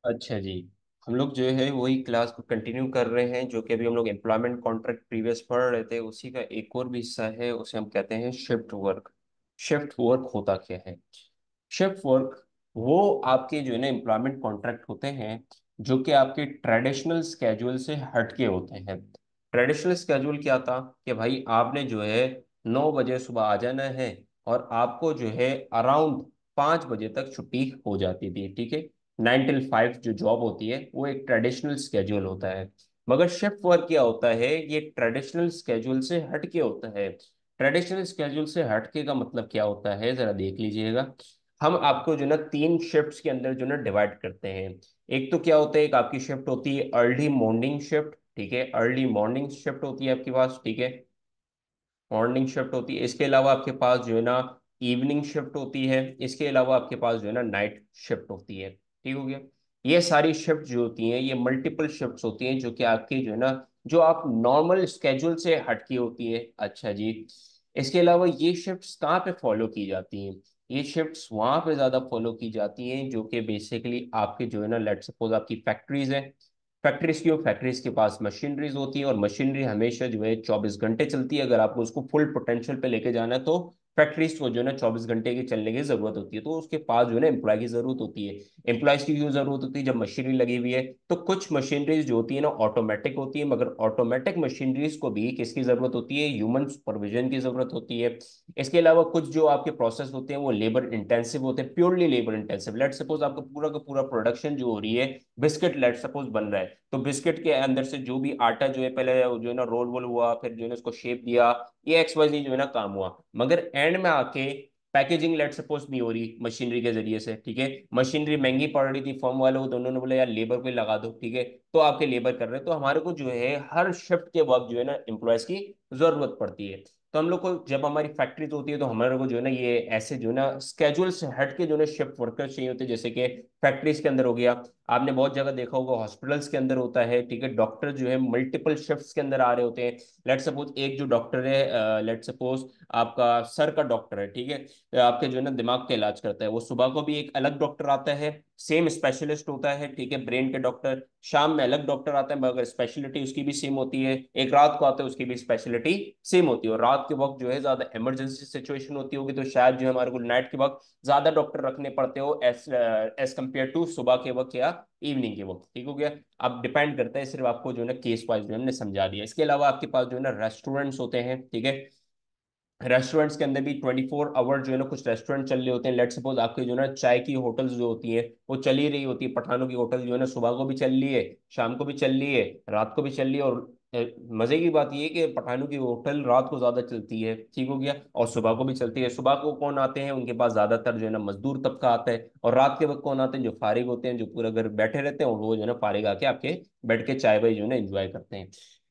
अच्छा जी। हम लोग जो है वही क्लास को कंटिन्यू कर रहे हैं, जो कि अभी हम लोग एम्प्लॉयमेंट कॉन्ट्रैक्ट प्रीवियस पढ़ रहे थे, उसी का एक और भी हिस्सा है, उसे हम कहते हैं शिफ्ट वर्क। शिफ्ट वर्क होता क्या है? शिफ्ट वर्क वो आपके जो है ना एम्प्लॉयमेंट कॉन्ट्रैक्ट होते हैं, जो कि आपके ट्रेडिशनल स्केड्यूल से हटके होते हैं। ट्रेडिशनल स्केड्यूल क्या था कि भाई आपने जो है 9 बजे सुबह आ जाना है, और आपको जो है अराउंड 5 बजे तक छुट्टी हो जाती थी, ठीक है। 9 till 5 जो जॉब होती है वो एक ट्रेडिशनल स्केड्यूल होता है। मगर शिफ्ट वर्क क्या होता है, ये ट्रेडिशनल स्केड्यूल से हटके होता है। ट्रेडिशनल स्केड्यूल से हटके का मतलब क्या होता है, जरा देख लीजिएगा। हम आपको जो ना 3 शिफ्ट्स के अंदर जो ना डिवाइड करते हैं। एक तो क्या होता है, एक आपकी शिफ्ट होती है अर्ली मॉर्निंग शिफ्ट, ठीक है। अर्ली मॉर्निंग शिफ्ट होती है आपके पास, ठीक है। मॉर्निंग शिफ्ट होती है। इसके अलावा आपके पास जो है ना इवनिंग शिफ्ट होती है। इसके अलावा आपके पास जो है ना नाइट शिफ्ट होती है, ठीक हो गया। ये सारी शिफ्ट जो होती हैं ये मल्टीपल शिफ्ट्स होती हैं, जो कि आपकी जो है ना जो आप नॉर्मल स्केड्यूल से हटकी होती है। अच्छा जी। इसके अलावा ये शिफ्ट्स कहाँ पे फॉलो की जाती हैं? ये शिफ्ट्स वहां पे ज्यादा फॉलो की जाती हैं, जो कि बेसिकली आपके जो है ना लेट सपोज आपकी फैक्ट्रीज है। फैक्ट्रीज क्यों? फैक्ट्रीज के पास मशीनरीज होती है, और मशीनरी हमेशा जो है 24 घंटे चलती है। अगर आपको उसको फुल पोटेंशियल पे लेके जाना है तो फैक्ट्रीज को जो है ना 24 घंटे की चलने की जरूरत होती है, तो उसके पास जो है ना एम्प्लॉय की जरूरत होती है। एम्प्लॉयज की क्यों जरूरत होती है? जब मशीनरी लगी हुई है तो कुछ मशीनरीज जो होती है ना ऑटोमेटिक होती है, मगर ऑटोमेटिक मशीनरीज को भी किसकी जरूरत होती है? ह्यूमन सुपरविजन की जरूरत होती है। इसके अलावा कुछ जो आपके प्रोसेस होते हैं वो लेबर इंटेंसिव होते हैं, purely labour intensive. Let suppose आपका पूरा का पूरा प्रोडक्शन जो हो रही है, बिस्किट लेट सपोज बन रहा है, तो बिस्किट के अंदर से जो भी आटा जो है पहले जो है ना रोल वोल हुआ, फिर जो है ना उसको शेप दिया, ये XYZ जो है ना काम हुआ। मगर एंड में आके पैकेजिंग लेट सपोज नहीं हो रही मशीनरी के जरिए से, ठीक है। मशीनरी महंगी पड़ रही थी, फर्म वालों को दोनों ने बोला यार लेबर को ही लगा दो, ठीक है। तो आपके लेबर कर रहे हैं, तो हमारे को जो है हर शिफ्ट के वक्त जो है ना एम्प्लॉयज की जरूरत पड़ती है। तो हम लोग को जब हमारी फैक्ट्रीज होती है तो हमारे को जो है ना ये ऐसे जो है ना स्केड्यूल से हट के जो है ना शिफ्ट वर्कर चाहिए होते हैं, जैसे कि फैक्ट्रीज के अंदर हो गया। आपने बहुत जगह देखा होगा हॉस्पिटल्स के अंदर होता है, ठीक है। डॉक्टर जो है मल्टीपल शिफ्ट्स के अंदर आ रहे होते हैं। लेट सपोज एक जो डॉक्टर है, लेट सपोज आपका सर का डॉक्टर है, ठीक है। आपके जो है ना दिमाग का इलाज करता है, वो सुबह को भी एक अलग डॉक्टर आता है, सेम स्पेशलिस्ट होता है, ठीक है, ब्रेन के डॉक्टर। शाम में अलग डॉक्टर आता है, मगर स्पेशलिटी उसकी भी सेम होती है। एक रात को आता है, उसकी भी स्पेशलिटी सेम होती है। और रात के वक्त जो है ज्यादा इमरजेंसी सिचुएशन होती होगी, तो शायद जो है हमारे को नाइट के वक्त ज्यादा डॉक्टर रखने पड़ते हो एज एज कम्पेयर टू सुबह के वक्त या इवनिंग के वक्त, ठीक हो गया। अब डिपेंड करता है, सिर्फ आपको जो है ना केस वाइज जो हमने समझा दिया। इसके अलावा आपके पास जो है ना रेस्टोरेंट्स होते हैं, ठीक है। रेस्टोरेंट्स के अंदर भी 24 आवर जो है ना कुछ रेस्टोरेंट चल रहे होते हैं। लेट सपोज आपके जो है ना चाय की होटल्स जो होती हैं वो चल ही रही होती है। पठानों की होटल जो है ना सुबह को भी चल रही है, शाम को भी चल रही है, रात को भी चल रही है। और मजे की बात ये है कि पठानों की होटल रात को ज्यादा चलती है, ठीक हो गया, और सुबह को भी चलती है। सुबह को कौन आते हैं? उनके पास ज्यादातर जो है ना मजदूर तबका आता है। और रात के वक्त कौन आते हैं? जो फारिग होते हैं, जो पूरा घर बैठे रहते हैं, और वो जो है ना फारिग आके आपके बैठ के चाय वाय जो है ना एंजॉय करते हैं।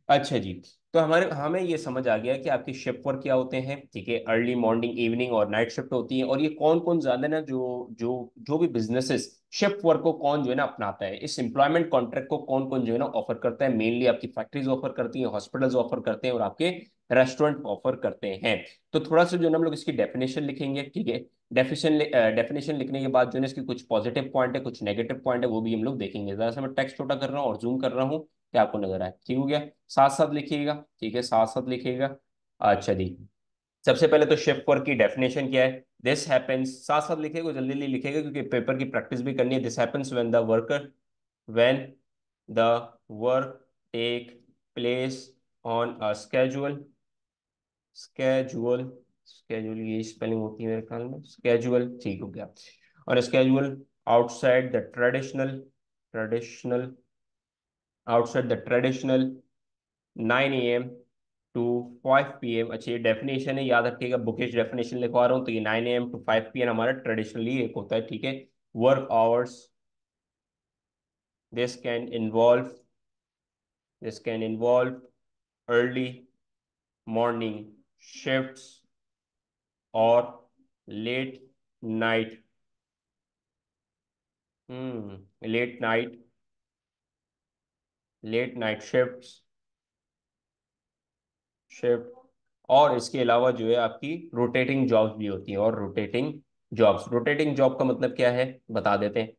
अच्छा जी। तो हमारे हमें ये समझ आ गया कि आपकी शिफ्ट वर्क क्या होते हैं, ठीक है। अर्ली मॉर्निंग, इवनिंग और नाइट शिफ्ट होती है। और ये कौन कौन ज्यादा ना जो जो जो भी बिजनेसेस शिफ्ट वर्क को कौन जो है ना अपनाता है, इस एम्प्लॉयमेंट कॉन्ट्रैक्ट को कौन कौन जो है ना ऑफर करता है? मेनली आपकी फैक्ट्रीज ऑफर करती हैं, हॉस्पिटल्स ऑफर करते हैं, और आपके रेस्टोरेंट ऑफर करते हैं। तो थोड़ा सा जो है ना हम लोग इसकी डेफिनेशन लिखेंगे, ठीक है। डेफिनेशन लिखने के बाद जो है ना इसके कुछ पॉजिटिव पॉइंट है, कुछ नेगेटिव पॉइंट है, वो भी हम लोग देखेंगे। जरा सा मैं टेक्स्ट छोटा कर रहा हूँ और जूम कर रहा हूँ, क्या आपको नजर आए, ठीक हो गया। साथ साथ लिखिएगा, ठीक है, साथ साथ लिखिएगा। अच्छा जी। सबसे पहले तो शिफ्ट वर्क की डेफिनेशन क्या है? दिस हैपेंस, साथ साथ लिखिएगा, जल्दी जल्दी लिखिएगा क्योंकि पेपर की प्रैक्टिस भी करनी है। This happens when the work take place on a schedule schedule ये स्पेलिंग होती है मेरे ख्याल में, स्केजुअल, ठीक हो गया। और schedule outside the traditional outside the traditional 9 AM to 5 PM। अच्छा ये डेफिनेशन है, याद रखिएगा, बुकिश डेफिनेशन लिखवा रहा हूँ, तो ये 9 AM टू 5 PM हमारा ट्रेडिशनली एक होता है, ठीक है। Work hours, this can involve this can involve early morning shifts और late night late night shifts shift. और इसके अलावा जो है आपकी रोटेटिंग जॉब्स भी होती हैं, और रोटेटिंग जॉब का मतलब क्या है बता देते हैं।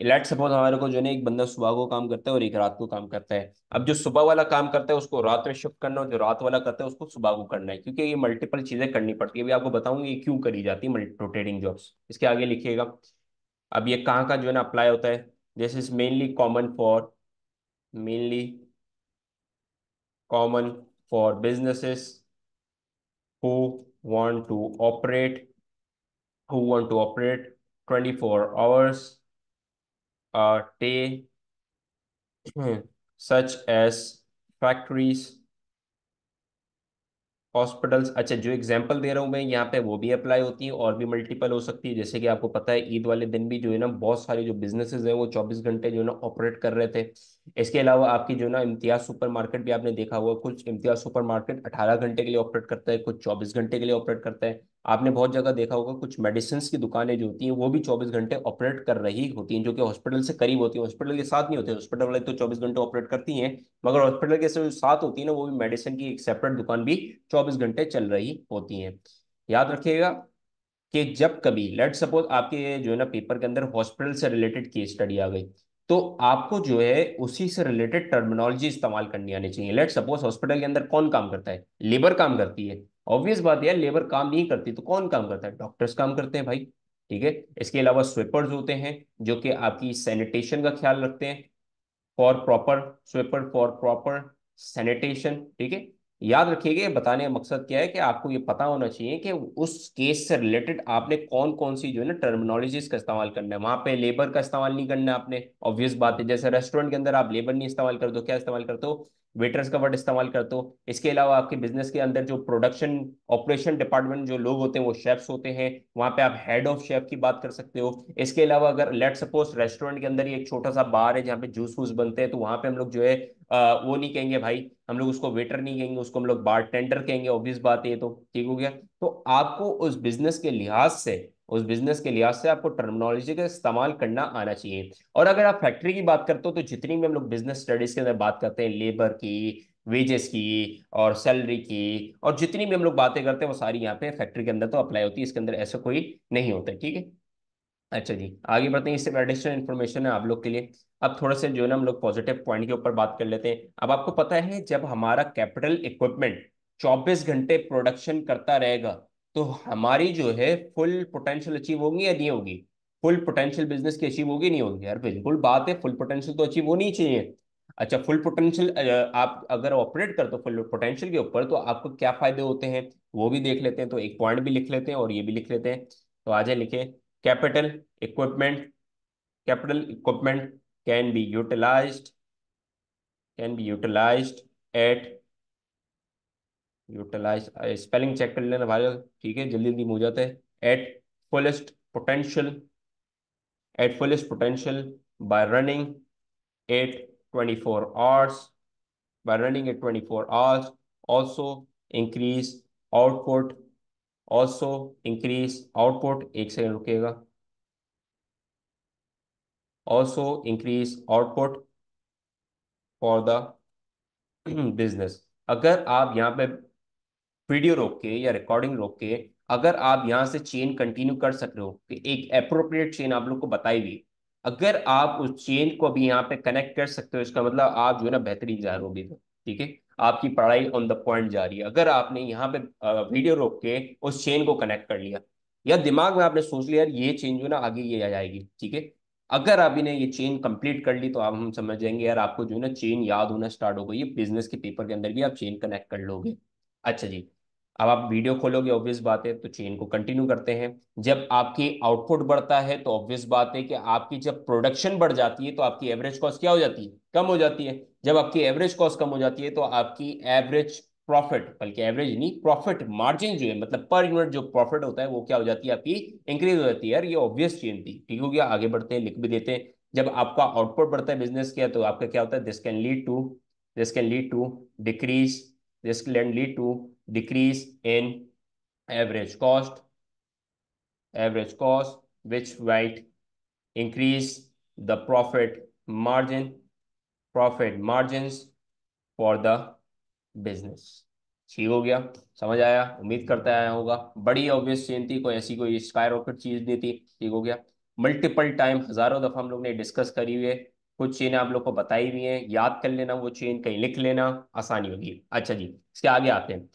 लेट सपोज हमारे को जो है ना एक बंदा सुबह को काम करता है और एक रात को काम करता है। अब जो सुबह वाला काम करता है उसको रात में शिफ्ट करना, और जो रात वाला करता है उसको सुबह को करना है, क्योंकि ये मल्टीपल चीजें करनी पड़ती है। अभी आपको बताऊंगी ये क्यों करी जाती है रोटेटिंग जॉब्स, इसके आगे लिखिएगा। अब ये कहाँ का जो है ना अप्लाई होता है, this is mainly common for businesses who want to operate who want to operate 24 hours a day, such as factories, hospitals. अच्छा, जो एग्जांपल दे रहा हूँ मैं यहाँ पे वो भी अप्लाई होती है और भी मल्टीपल हो सकती है। जैसे कि आपको पता है ईद वाले दिन भी जो है ना बहुत सारे जो बिजनेसेस हैं वो 24 घंटे जो है ना ऑपरेट कर रहे थे। इसके अलावा आपकी जो है ना इम्तियाज सुपर मार्केट भी आपने देखा होगा, कुछ इम्तियाज सुपर मार्केट 18 घंटे के लिए ऑपरेट करता है, कुछ 24 घंटे के लिए ऑपरेट करता है। आपने बहुत जगह देखा होगा कुछ मेडिसिन की दुकानें जो होती हैं वो भी 24 घंटे ऑपरेट कर रही होती हैं, जो कि हॉस्पिटल से करीब होती है, हॉस्पिटल के साथ नहीं होते। हॉस्पिटल वाले तो 24 घंटे ऑपरेट करती हैं, मगर हॉस्पिटल के जो साथ होती है ना वो भी मेडिसिन की एक सेपरेट दुकान भी 24 घंटे चल रही होती हैं। याद रखिएगा कि जब कभी लेट सपोज आपके जो है ना पेपर के अंदर हॉस्पिटल से रिलेटेड केस स्टडी आ गई, तो आपको जो है उसी से रिलेटेड टर्मिनोलॉजी इस्तेमाल करनी आनी चाहिए। लेट सपोज हॉस्पिटल के अंदर कौन काम करता है, लेबर काम करती है। ऑब्वियस बात है, लेबर काम नहीं करती तो कौन काम करता है, डॉक्टर्स काम करते हैं भाई। ठीक है, इसके अलावा स्वीपर्स होते हैं जो कि आपकी सैनिटेशन का ख्याल रखते हैं, for proper sweeper for proper sanitation. ठीक है, याद रखिएगा, ये बताने का मकसद क्या है कि आपको ये पता होना चाहिए कि उस केस से रिलेटेड आपने कौन कौन सी जो है ना टर्मिनोलॉजीज का इस्तेमाल करना है। वहां पे लेबर का इस्तेमाल नहीं करना है आपने, ऑब्वियस बात है। जैसे रेस्टोरेंट के अंदर आप लेबर नहीं इस्तेमाल करते हो, क्या इस्तेमाल करते हो, वेटर्स का वर्ड इस्तेमाल करते हो। इसके अलावा आपके बिजनेस के अंदर जो प्रोडक्शन ऑपरेशन डिपार्टमेंट जो लोग होते हैं वो शेफ्स होते हैं, वहां पे आप हेड ऑफ शेफ की बात कर सकते हो। इसके अलावा अगर लेट सपोज रेस्टोरेंट के अंदर ही एक छोटा सा बार है जहाँ पे जूस वूस बनते हैं, तो वहां पे हम लोग जो है वो नहीं कहेंगे भाई, हम लोग उसको वेटर नहीं कहेंगे, उसको हम लोग बार टेंडर कहेंगे। ऑब्वियस बात है, ये तो ठीक हो गया। तो आपको उस बिजनेस के लिहाज से आपको टर्मिनोलॉजी का इस्तेमाल करना आना चाहिए। और अगर आप फैक्ट्री की बात करते हो तो जितनी भी हम लोग बिजनेस स्टडीज के अंदर बात करते हैं, लेबर की, वेजेस की और सैलरी की, और जितनी भी हम लोग बातें करते हैं वो सारी यहाँ पे फैक्ट्री के अंदर तो अप्लाई होती है, इसके अंदर ऐसा कोई नहीं होता है। ठीक है, अच्छा जी आगे बढ़ते हैं, इससे एडिशनल इन्फॉर्मेशन है आप लोग के लिए। अब थोड़ा सा जो है ना हम लोग पॉजिटिव पॉइंट के ऊपर बात कर लेते हैं। अब आपको पता है जब हमारा कैपिटल इक्विपमेंट 24 घंटे प्रोडक्शन करता रहेगा, तो हमारी जो है फुल पोटेंशियल अचीव होगी या नहीं होगी, फुल पोटेंशियल बिजनेस की अचीव होगी नहीं होगी, यार बिल्कुल बात है, फुल पोटेंशियल तो अचीव होनी ही चाहिए। अच्छा, फुल पोटेंशियल आप अगर ऑपरेट करते हो फुल पोटेंशियल के ऊपर तो आपको क्या फायदे होते हैं वो भी देख लेते हैं। तो एक पॉइंट भी लिख लेते हैं और ये भी लिख लेते हैं। तो आज लिखे, capital equipment capital equipment can be utilized can be utilized at utilized spelling check कर लेना भाई, ठीक है जल्दी जल्दी हो जाता है। at fullest potential at fullest potential by running at 24 hours by running at 24 hours, also increase output also increase output, एक सेकंड रुकेगा, also increase output for the business. अगर आप यहाँ पे वीडियो रोक के या रिकॉर्डिंग रोक के अगर आप यहाँ से चेन कंटिन्यू कर सक रहे हो कि एक अप्रोप्रिएट चेन आप लोग को बताई हुई, अगर आप उस चेन को अभी यहाँ पे कनेक्ट कर सकते हो, इसका मतलब आप जो है ना बेहतरीन जा रहे हो अभी तो। ठीक है, आपकी पढ़ाई ऑन द पॉइंट जा रही है। अगर आपने यहाँ पे वीडियो रोक के उस चेन को कनेक्ट कर लिया, या दिमाग में आपने सोच लिया यार ये चेन जो है ना आगे ये आ जाएगी, ठीक है, अगर आपने ये चेन कंप्लीट कर ली तो आप हम समझ जाएंगे यार आपको जो है ना चेन याद होना स्टार्ट हो गई है, बिजनेस के पेपर के अंदर भी आप चेन कनेक्ट कर लोगे। अच्छा जी, अब आप वीडियो खोलोगे, ऑब्वियस बात है, तो चेन को कंटिन्यू करते हैं। जब आपकी आउटपुट बढ़ता है तो ऑब्वियस बात है कि आपकी जब प्रोडक्शन बढ़ जाती है तो आपकी एवरेज कॉस्ट क्या हो जाती है, कम हो जाती है। जब आपकी एवरेज कॉस्ट कम हो जाती है तो आपकी एवरेज प्रॉफिट, बल्कि एवरेज नहीं प्रॉफिट मार्जिन जो है मतलब पर यूनिट जो प्रॉफिट होता है वो क्या हो जाती है आपकी, इंक्रीज हो जाती है। यार ये ऑब्वियस चेन थी, ठीक हो गया। आगे बढ़ते हैं, लिख भी देते हैं। जब आपका आउटपुट बढ़ता है बिजनेस का तो आपका क्या होता है, this can lead to decrease this can lead to decrease in average cost, which might increase the profit margins for the business. ठीक हो गया, समझ आया, उम्मीद करता आया होगा। बड़ी ऑब्वियस चेन थी, कोई ऐसी कोई स्काई रॉकेट चीज नहीं थी। ठीक हो गया, मल्टीपल टाइम, हजारों दफा हम लोग ने डिस्कस करी हुई है। कुछ चेन आप लोग को बताई हुई है, याद कर लेना वो चेन, कहीं लिख लेना, आसानी होगी। अच्छा जी, इसके आगे आते हैं।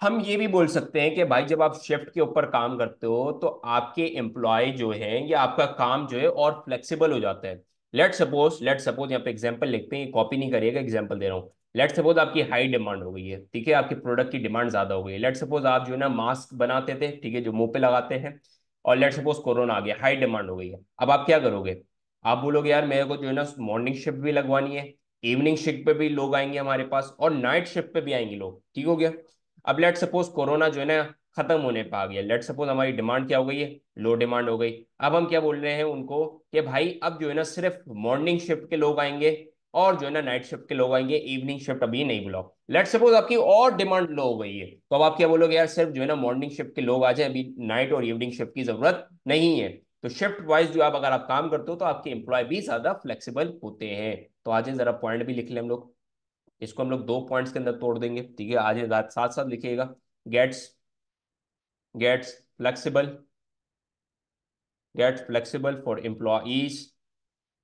हम ये भी बोल सकते हैं कि भाई जब आप शिफ्ट के ऊपर काम करते हो तो आपके एम्प्लॉय जो है या आपका काम जो है और फ्लेक्सिबल हो जाता है। लेट सपोज यहाँ पे एग्जांपल लिखते हैं, कॉपी नहीं करिएगा, एग्जांपल दे रहा हूँ। लेट सपोज आपकी हाई डिमांड हो गई है, ठीक है, आपके प्रोडक्ट की डिमांड ज्यादा हो गई है। लेट सपोज आप जो है ना मास्क बनाते थे, ठीक है, जो मुंह पे लगाते हैं, और लेट सपोज कोरोना आ गया, हाई डिमांड हो गई है। अब आप क्या करोगे? आप बोलोगे यार मेरे को जो है ना मॉर्निंग शिफ्ट भी लगवानी है, इवनिंग शिफ्ट पे भी लोग आएंगे हमारे पास, और नाइट शिफ्ट पे भी आएंगे लोग, ठीक हो गया। अब लेट सपोज कोरोना जो है ना खत्म होने पे आ गया, लेट सपोज हमारी डिमांड क्या हो गई है, लो डिमांड हो गई। अब हम क्या बोल रहे हैं उनको कि भाई अब जो है ना सिर्फ मॉर्निंग शिफ्ट के लोग आएंगे, और जो है ना नाइट शिफ्ट के लोग आएंगे, इवनिंग शिफ्ट अभी नहीं बुलाओ। लेट सपोज आपकी और डिमांड लो हो गई है, तो अब आप क्या बोलोगे, यार सिर्फ जो है ना मॉर्निंग शिफ्ट के लोग आ जाए, अभी नाइट और इवनिंग शिफ्ट की जरूरत नहीं है। तो शिफ्ट वाइज जो आप अगर आप काम करते हो तो आपके एम्प्लॉय भी ज्यादा फ्लेक्सिबल होते हैं। तो आज जरा पॉइंट भी लिख लें हम लोग, इसको हम लोग दो पॉइंट्स के अंदर तोड़ देंगे, ठीक है, आज साथ साथ लिखिएगा। Gets gets flexible, get flexible for employees,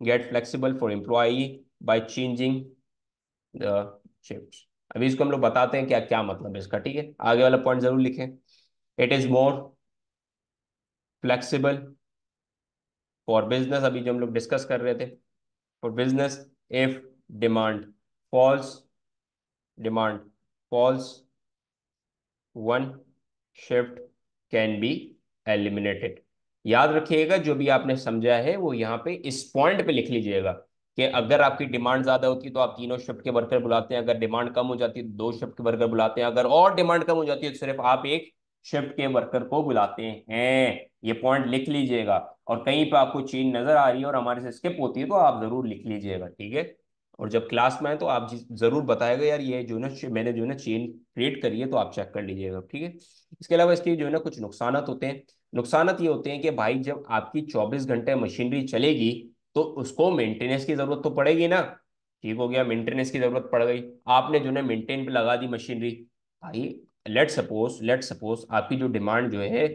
get flexible for employee by changing the shifts. अभी इसको हम लोग बताते हैं क्या क्या मतलब है इसका, ठीक है, आगे वाला पॉइंट जरूर लिखें। It is more flexible for business, अभी जो हम लोग डिस्कस कर रहे थे, for business if demand falls, demand falls one shift can be eliminated. याद रखिएगा जो भी आपने समझा है वो यहाँ पे इस पॉइंट पे लिख लीजिएगा, कि अगर आपकी डिमांड ज्यादा होती है तो आप तीनों शिफ्ट के वर्कर बुलाते हैं, अगर डिमांड कम हो जाती है तो दो शिफ्ट के वर्कर बुलाते हैं, अगर और डिमांड कम हो जाती है तो सिर्फ आप एक शिफ्ट के वर्कर को बुलाते हैं। ये पॉइंट लिख लीजिएगा, और कहीं पे आपको चेन नजर आ रही है और हमारे से स्किप होती है तो आप जरूर लिख लीजिएगा, ठीक है। और जब क्लास में आए तो आप जरूर बताएगा यार ये जो ना मैंने जो ना चेन क्रिएट करी है, तो आप चेक कर लीजिएगा, ठीक है। इसके अलावा इसके जो है ना कुछ नुकसानात होते हैं। नुकसानात ये होते हैं कि भाई जब आपकी 24 घंटे मशीनरी चलेगी तो उसको मेंटेनेंस की जरूरत तो पड़ेगी ना, ठीक हो गया, मेंटेनेंस की जरूरत पड़ गई। आपने जो है मेंटेन पे लगा दी मशीनरी, भाई लेट सपोज आपकी जो डिमांड जो है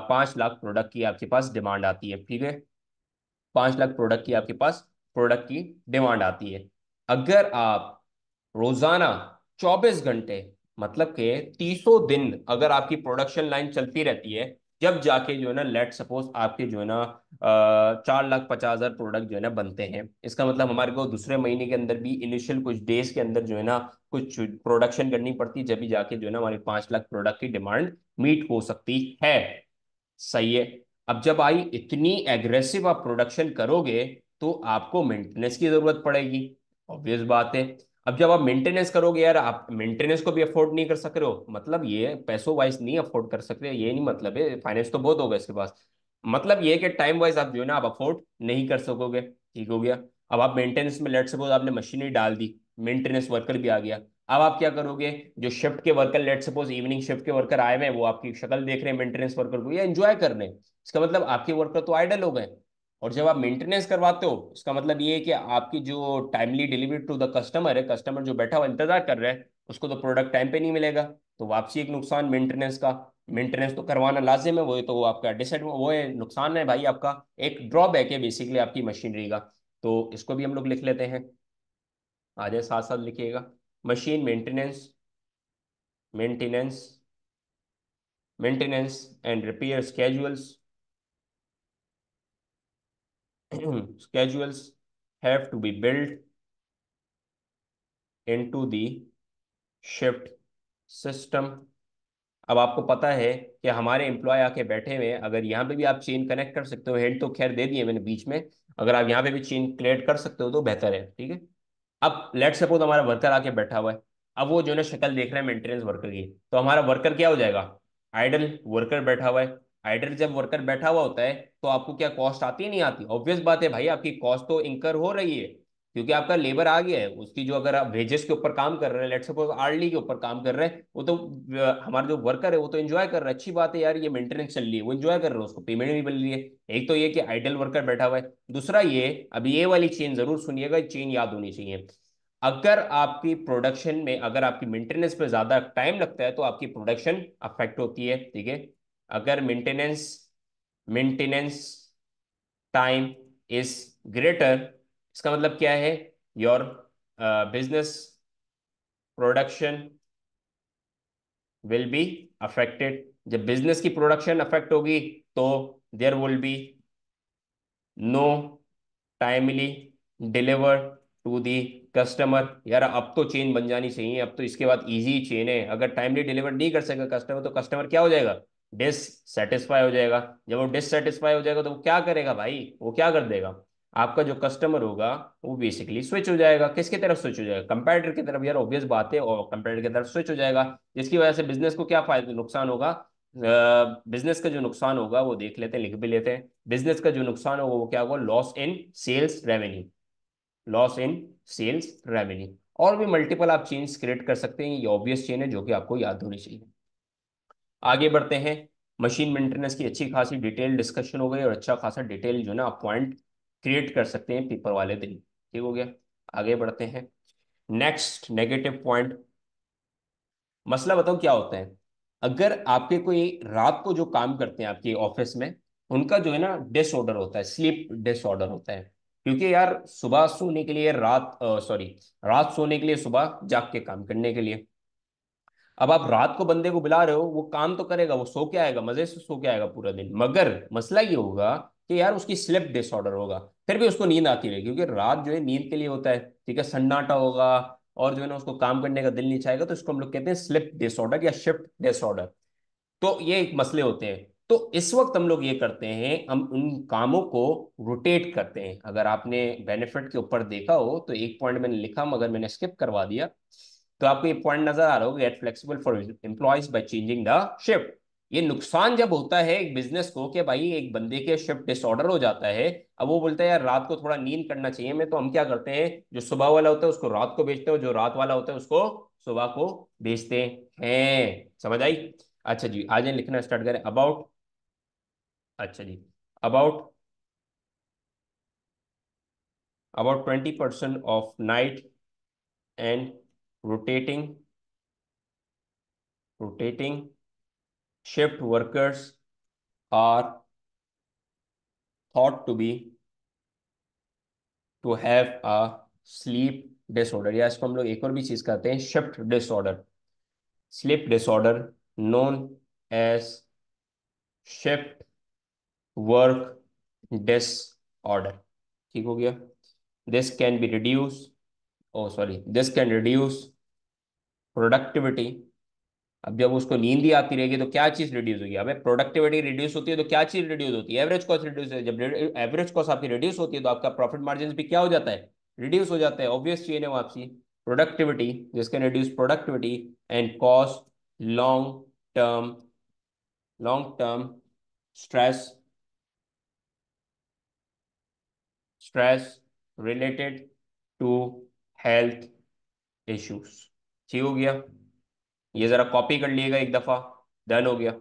5 लाख प्रोडक्ट की आपके पास डिमांड आती है, ठीक है, 5 लाख प्रोडक्ट की आपके पास प्रोडक्ट की डिमांड आती है। अगर आप रोजाना 24 घंटे, मतलब के 30 दिन अगर आपकी प्रोडक्शन लाइन चलती रहती है, जब जाके जो है ना लेट सपोज आपके जो है ना 4,50,000 प्रोडक्ट जो है ना बनते हैं। इसका मतलब हमारे को दूसरे महीने के अंदर भी इनिशियल कुछ डेज के अंदर जो है ना कुछ प्रोडक्शन करनी पड़ती है, जब भी जाके जो है ना हमारी 5 लाख प्रोडक्ट की डिमांड मीट हो सकती है। सही है। अब जब आई इतनी एग्रेसिव आप प्रोडक्शन करोगे तो आपको मेंटेनेंस की जरूरत पड़ेगी, ऑब्वियस बात है। अब जब आप मेंटेनेंस करोगे, यार आप मेंटेनेंस को भी अफोर्ड नहीं कर सक रहे हो, मतलब ये पैसों वाइज नहीं अफोर्ड कर सकते, ये नहीं मतलब है, फाइनेंस तो बहुत होगा इसके पास, मतलब ये है कि टाइम वाइज आप जो है ना आप अफोर्ड नहीं कर सकोगे, ठीक हो गया। अब आप मेंटेनेंस में लेट सपोज आपने मशीनरी डाल दी, मेंटेनेंस वर्कर भी आ गया, अब आप क्या करोगे, जो शिफ्ट के worker let suppose evening shift के वर्कर आए हुए हैं वो आपकी शक्ल देख रहे हैं मेंटेनेंस वर्कर को, या एंजॉय कर रहे हैं, इसका मतलब आपके वर्कर तो आइडल हो गए। और जब आप मेंटेनेंस करवाते हो इसका मतलब ये है कि आपकी जो timely delivery to the customer है, कस्टमर जो बैठा हुआ इंतजार कर रहा है उसको तो प्रोडक्ट टाइम पे नहीं मिलेगा, तो वापसी एक नुकसान मेंटेनेंस का। मेंटेनेंस तो करवाना लाजिम है, वो है तो वो आपका वो है नुकसान है भाई, आपका एक ड्रॉबैक है बेसिकली आपकी मशीनरी का। तो इसको भी हम लोग लिख लेते हैं, आगे साथ साथ लिखिएगा। Machine maintenance, maintenance maintenance and repair schedules schedules have to be built into the shift system। अब आपको पता है कि हमारे एम्प्लॉय आके बैठे हुए हैं, अगर यहाँ पे भी आप चेन कनेक्ट कर सकते हो, हेड तो खैर दे दिए मैंने बीच में, अगर आप यहाँ पे भी चेन क्रिएट कर सकते हो तो बेहतर है, ठीक है। अब लेट सपोज हमारा वर्कर आके बैठा हुआ है, अब वो जो है ना शक्ल देख रहा है मेंटेनेंस वर्कर की, तो हमारा वर्कर क्या हो जाएगा, आइडल वर्कर बैठा हुआ है। आइडल जब वर्कर बैठा हुआ होता है तो आपको क्या कॉस्ट आती है, नहीं आती, ऑब्वियस बात है भाई आपकी कॉस्ट तो इंकर हो रही है, क्योंकि आपका लेबर आ गया है उसकी, जो अगर आप वेजेस के ऊपर काम कर रहे हैं, लेट सपोज आर्ली के ऊपर काम कर रहे हैं, वो तो हमारा जो वर्कर है वो तो एंजॉय कर रहा है, अच्छी बात है यार, ये मेंटेनेंस चल रही है, वो एंजॉय कर रहा है, उसको पेमेंट भी मिल रही है। एक तो ये कि आइडल वर्कर बैठा हुआ है, दूसरा ये, अभी ये वाली चेन जरूर सुनिएगा, चेन याद होनी चाहिए। अगर आपकी प्रोडक्शन में अगर आपकी मेंटेनेंस पे ज्यादा टाइम लगता है तो आपकी प्रोडक्शन अफेक्ट होती है, ठीक है। अगर maintenance maintenance time is greater, इसका मतलब क्या है? Your business production will be affected. जब बिजनेस की प्रोडक्शन अफेक्ट होगी तो there will be no timely deliver to the customer. यार अब तो चेन बन जानी चाहिए, अब तो इसके बाद इजी चेन है। अगर टाइमली डिलीवर नहीं कर सकेगा कस्टमर तो कस्टमर क्या हो जाएगा? डिससेटिस्फाई हो जाएगा। जब वो डिससेटिस्फाई हो जाएगा तो वो क्या करेगा भाई? वो क्या कर देगा? आपका जो कस्टमर होगा वो बेसिकली स्विच हो जाएगा। किसकी तरफ स्विच हो जाएगा? कंपेटिटर की तरफ। यार ऑब्वियस बात है, और कंपेटिटर की तरफ स्विच हो जाएगा, जिसकी वजह से बिजनेस को क्या फायदा नुकसान होगा? बिजनेस का जो नुकसान होगा वो देख लेते हैं, लिख भी लेते हैं। बिजनेस का जो नुकसान होगा वो क्या होगा? Loss in sales revenue. Loss in sales revenue. और भी मल्टीपल आप चेंज क्रिएट कर सकते हैं, ये ऑब्वियस चेन है जो कि आपको याद होनी चाहिए। आगे बढ़ते हैं। मशीन मेंटेनेंस की अच्छी खासी डिटेल डिस्कशन हो गई, और अच्छा खासा डिटेल जो ना आप पॉइंट क्रिएट कर सकते हैं पेपर वाले दिन। ठीक हो गया। आगे बढ़ते हैं। Next negative point. मसला बताओ क्या होता है? अगर आपके कोई रात को जो काम करते हैं आपके ऑफिस में, उनका जो है ना डिसऑर्डर होता है, स्लीप डिसऑर्डर होता है। क्योंकि यार सुबह सोने के लिए रात, सॉरी, रात सोने के लिए सुबह जाग के काम करने के लिए। अब आप रात को बंदे को बुला रहे हो, वो काम तो करेगा, वो सो के आएगा, मजे से सो के आएगा पूरा दिन, मगर मसला ये होगा कि यार उसकी स्लिप डिसऑर्डर होगा। फिर भी उसको नींद आती रहेगी, क्योंकि रात जो है नींद के लिए होता है। ठीक है, सन्नाटा होगा, और जो है ना उसको काम करने का दिल नहीं चाहेगा, तो इसको हम लोग कहते हैं स्लिप डिसऑर्डर या शिफ्ट डिसऑर्डर। तो ये एक मसले होते हैं। तो इस वक्त हम लोग ये करते हैं, हम उन कामों को रोटेट करते हैं। अगर आपने बेनिफिट के ऊपर देखा हो तो एक पॉइंट मैंने लिखा, मगर मैंने स्किप करवा दिया। तो आपको ये पॉइंट नजर आ रहा होगा, get flexible for employees by changing the shift. ये नुकसान जब होता है एक बिजनेस को, कि भाई एक बंदे के शिफ्ट डिसऑर्डर हो जाता है। अब वो बोलता है यार रात को थोड़ा नींद करना चाहिए मैं, तो हम क्या करते हैं, जो सुबह वाला होता है उसको रात को भेजते हैं, और जो रात वाला होता है उसको सुबह को भेजते हैं। समझ आई? अच्छा जी, आज लिखना स्टार्ट करें। अबाउट, अच्छा जी, about about 20% of night and rotating rotating shift workers are thought to have a sleep disorder, या इसको हम लोग एक और भी चीज कहते हैं, shift disorder, sleep disorder, known as shift work disorder. ठीक हो गया। This can be reduce, oh sorry, this can reduce productivity. अब जब उसको नींद ही आती रहेगी तो क्या चीज रिड्यूस होगी? अबे प्रोडक्टिविटी रिड्यूस होती है तो क्या चीज रिड्यूस होती है? एवरेज कॉस्ट रिड्यूस है। जब एवरेज कॉस्ट आपकी रिड्यूस होती है तो आपका प्रॉफिट मार्जिन भी क्या हो जाता है? रिड्यूस हो जाता है। ऑब्वियस चेन है वो आपसी। प्रोडक्टिविटी, जिसके reduce productivity and cost long term, long term stress, stress related to health issues. ठीक हो गया। ये जरा कॉपी कर लीजिएगा एक दफा। डन हो गया।